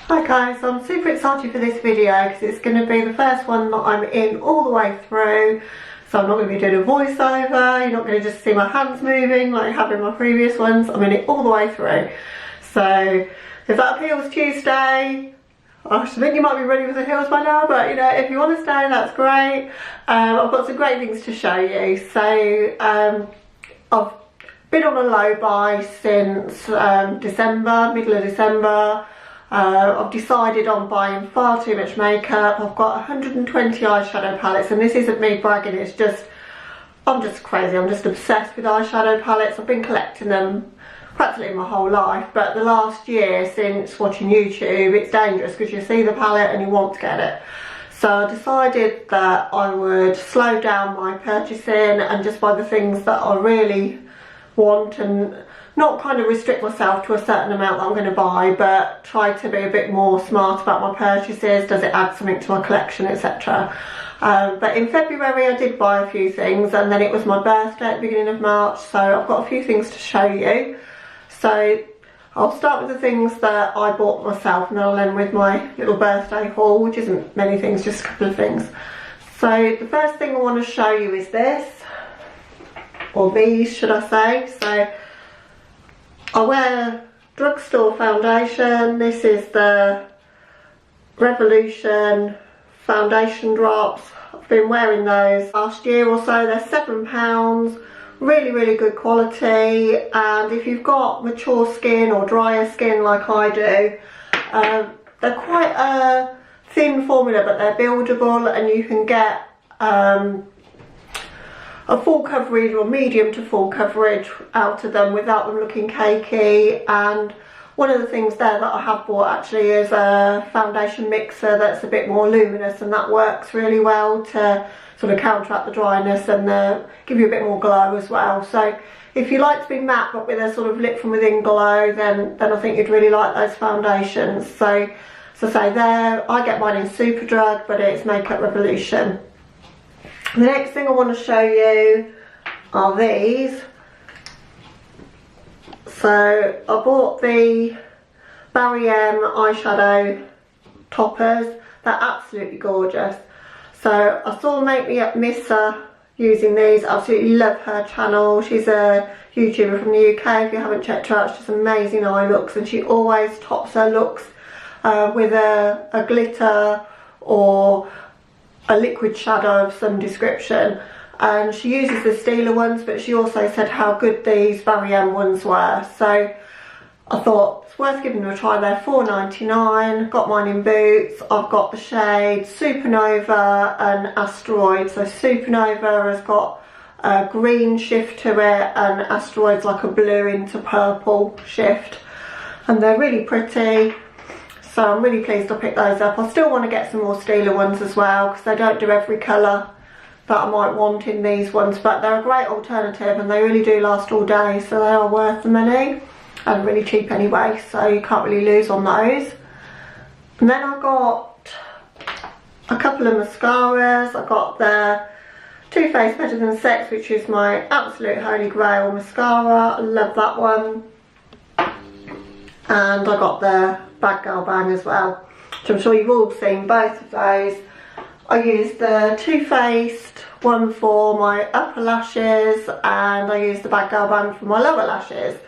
Hi guys, I'm super excited for this video because it's going to be the first one that I'm in all the way through. So I'm not going to be doing a voiceover, you're not going to just see my hands moving like I have in my previous ones. I'm in it all the way through. So if that appeals to you, stay. I think you might be ready with the heels by now, but you know, if you want to stay, that's great. I've got some great things to show you. So I've been on a low buy since December, middle of December. I've decided on buying far too much makeup. I've got 120 eyeshadow palettes, and this isn't me bragging, it's just, I'm just crazy, I'm just obsessed with eyeshadow palettes. I've been collecting them practically my whole life, but the last year since watching YouTube, it's dangerous because you see the palette and you want to get it. So I decided that I would slow down my purchasing and just buy the things that I really want, and not kind of restrict myself to a certain amount that I'm going to buy, but try to be a bit more smart about my purchases. Does it add something to my collection, etc. But in February I did buy a few things, and then it was my birthday at the beginning of March, so I've got a few things to show you. So I'll start with the things that I bought myself, and then I'll end with my little birthday haul, which isn't many things, just a couple of things. So the first thing I want to show you is this, or these should I say. So I wear drugstore foundation. This is the Revolution foundation drops. I've been wearing those last year or so. They're £7. Really good quality, and if you've got mature skin or drier skin like I do, they're quite a thin formula, but they're buildable, and you can get a full coverage or medium to full coverage out of them without them looking cakey. And one of the things there that I have bought actually is a foundation mixer that's a bit more luminous, and that works really well to sort of counteract the dryness and give you a bit more glow as well. So if you like to be matte but with a sort of lit from within glow, then I think you'd really like those foundations. So as I say, there I get mine in Superdrug, but it's Makeup Revolution. The next thing I want to show you are these. So I bought the Barry M eyeshadow toppers. They're absolutely gorgeous. So I saw Make Me Up Missa using these. Absolutely love her channel. She's a YouTuber from the UK. If you haven't checked her out, she's amazing eye looks, and she always tops her looks with a glitter or a liquid shadow of some description. And she uses the Stila ones, but she also said how good these Barry M ones were. So I thought it's worth giving them a try. They're £4.99. Got mine in Boots. I've got the shades Supernova and Asteroid. So Supernova has got a green shift to it, and Asteroid's like a blue into purple shift, and they're really pretty. So I'm really pleased I picked those up. I still want to get some more Stila ones as well, because they don't do every colour that I might want in these ones, but they're a great alternative and they really do last all day, so they are worth the money and really cheap anyway, so you can't really lose on those. And then I got a couple of mascaras. I got the Too Faced Better Than Sex, which is my absolute holy grail mascara. I love that one. And I got the Bad Girl Bang as well, which I'm sure you've all seen both of those. I used the Too Faced one for my upper lashes, and I used the Bad Girl Bang for my lower lashes,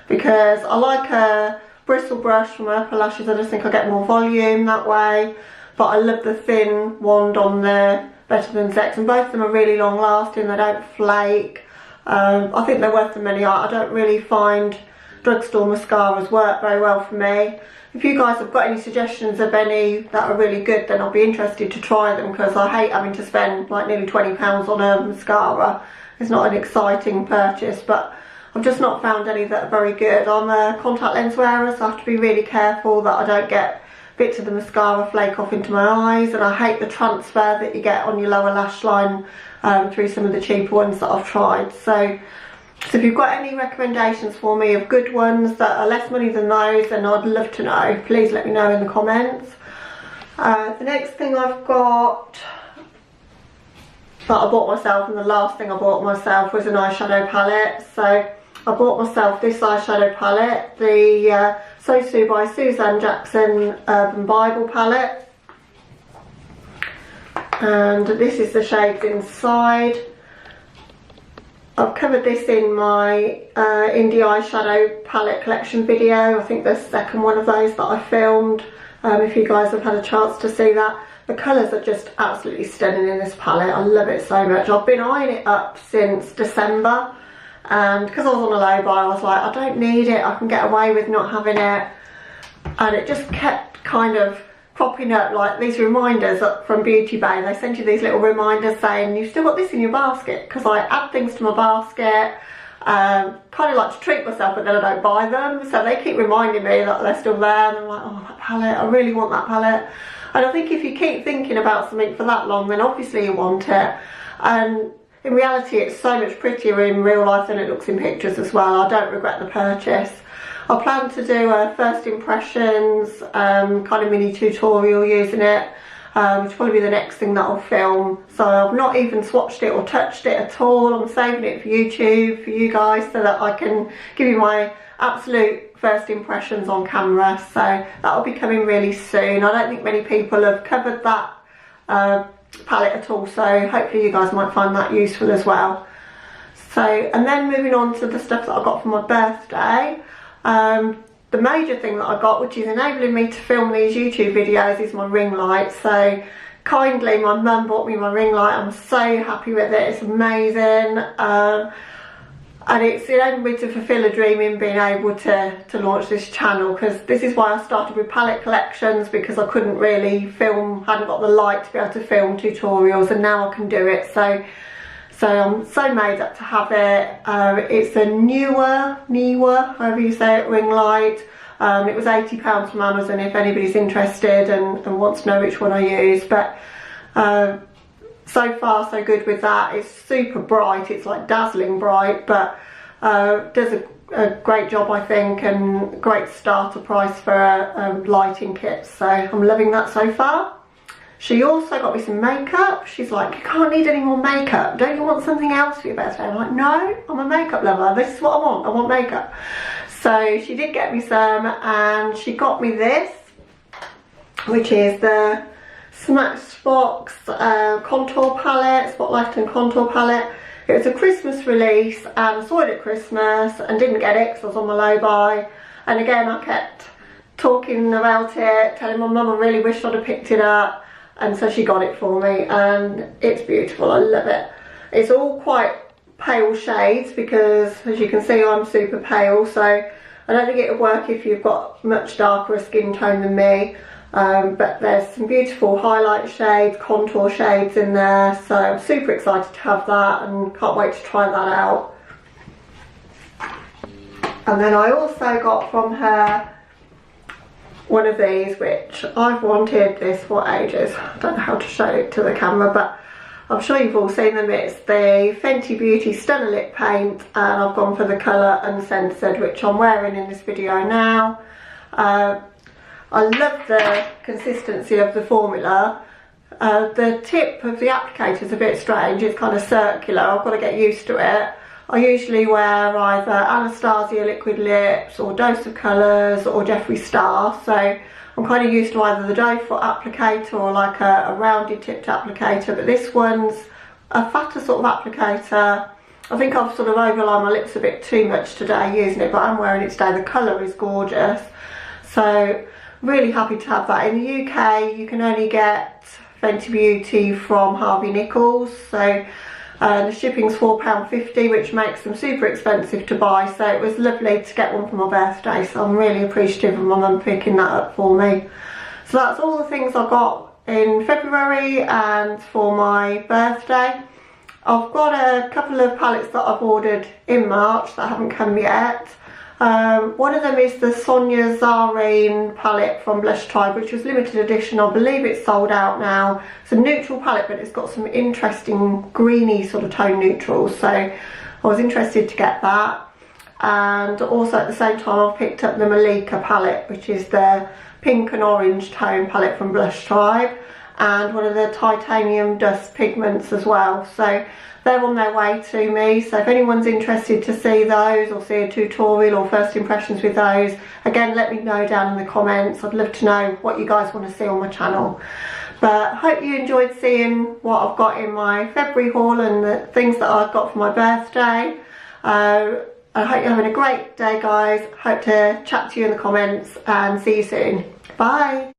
because I like a bristle brush for my upper lashes. I just think I get more volume that way, but I love the thin wand on the Better Than Sex, and both of them are really long lasting. They don't flake. I think they're worth the money. I don't really find drugstore mascaras work very well for me. If you guys have got any suggestions of any that are really good, then I'll be interested to try them, because I hate having to spend like nearly £20 on a mascara. It's not an exciting purchase, but I've just not found any that are very good. I'm a contact lens wearer, so I have to be really careful that I don't get bits of the mascara flake off into my eyes, and I hate the transfer that you get on your lower lash line through some of the cheaper ones that I've tried. So if you've got any recommendations for me of good ones that are less money than those, then I'd love to know. Please let me know in the comments. The next thing I've got that I bought myself, and the last thing I bought myself, was an eyeshadow palette. So I bought myself this eyeshadow palette, the Sosu by Suzanne Jackson Urban Bible palette. And this is the shades inside. I've covered this in my indie eyeshadow palette collection video. I think the second one of those that I filmed, if you guys have had a chance to see that. The colours are just absolutely stunning in this palette. I love it so much. I've been eyeing it up since December, and because I was on a low buy, I was like, I don't need it, I can get away with not having it. And it just kept kind of popping up like these reminders from Beauty Bay. They send you these little reminders saying you've still got this in your basket, because I add things to my basket, kind of like to treat myself, but then I don't buy them, so they keep reminding me that they're still there, and I'm like, oh, that palette, I really want that palette. And I think if you keep thinking about something for that long, then obviously you want it. And in reality, it's so much prettier in real life than it looks in pictures as well. I don't regret the purchase. I plan to do a first impressions kind of mini tutorial using it, which will probably be the next thing that I'll film. So I've not even swatched it or touched it at all. I'm saving it for YouTube, for you guys, so that I can give you my absolute first impressions on camera. So that'll be coming really soon. I don't think many people have covered that palette at all, so hopefully you guys might find that useful as well. So, and then moving on to the stuff that I got for my birthday. The major thing that I got, which is enabling me to film these YouTube videos, is my ring light. So kindly my mum bought me my ring light. I'm so happy with it, it's amazing. And it's enabled me to fulfill a dream in being able to launch this channel, because this is why I started with palette collections, because I couldn't really film, hadn't got the light to be able to film tutorials, and now I can do it. So I'm so made up to have it. It's a Neewer, however you say it, ring light. It was £80 from Amazon if anybody's interested and wants to know which one I use. But so far so good with that. It's super bright, it's like dazzling bright, but does a great job, I think, and great starter price for a lighting kit. So I'm loving that so far. She also got me some makeup. She's like, you can't need any more makeup. Don't you want something else for your birthday? I'm like, no, I'm a makeup lover. This is what I want makeup. So she did get me some, and she got me this, which is the Smashbox contour palette, Spotlight and contour palette. It was a Christmas release, and I saw it at Christmas and didn't get it because I was on my low buy. And again, I kept talking about it, telling my mum I really wished I'd have picked it up. And so she got it for me, and it's beautiful. I love it. It's all quite pale shades because, as you can see, I'm super pale, so I don't think it would work if you've got much darker a skin tone than me. But there's some beautiful highlight shades, contour shades in there, so I'm super excited to have that and can't wait to try that out. And then I also got from her one of these, which I've wanted this for ages. I don't know how to show it to the camera, but I'm sure you've all seen them. It's the Fenty Beauty Stunner Lip Paint, and I've gone for the colour Uncensored, which I'm wearing in this video now. I love the consistency of the formula. The tip of the applicator is a bit strange, it's kind of circular. I've got to get used to it. I usually wear either Anastasia Liquid Lips or Dose of Colours or Jeffree Star, so I'm kind of used to either the doe foot applicator or like a rounded tipped applicator, but this one's a fatter sort of applicator. I think I've sort of overlined my lips a bit too much today using it, but I'm wearing it today. The colour is gorgeous, so really happy to have that. In the UK you can only get Fenty Beauty from Harvey Nichols, so the shipping's £4.50, which makes them super expensive to buy, so it was lovely to get one for my birthday, so I'm really appreciative of my mum picking that up for me. So that's all the things I got in February and for my birthday. I've got a couple of palettes that I've ordered in March that haven't come yet. One of them is the Sonia Zareen palette from Blush Tribe, which was limited edition. I believe it's sold out now. It's a neutral palette, but it's got some interesting greeny sort of tone neutrals, so I was interested to get that. And also at the same time I've picked up the Malika palette, which is the pink and orange tone palette from Blush Tribe. and one of the titanium dust pigments as well. So they're on their way to me, so if anyone's interested to see those or see a tutorial or first impressions with those, again, let me know down in the comments. I'd love to know what you guys want to see on my channel. But hope you enjoyed seeing what I've got in my February haul and the things that I've got for my birthday. I hope you're having a great day, guys. Hope to chat to you in the comments and see you soon. Bye.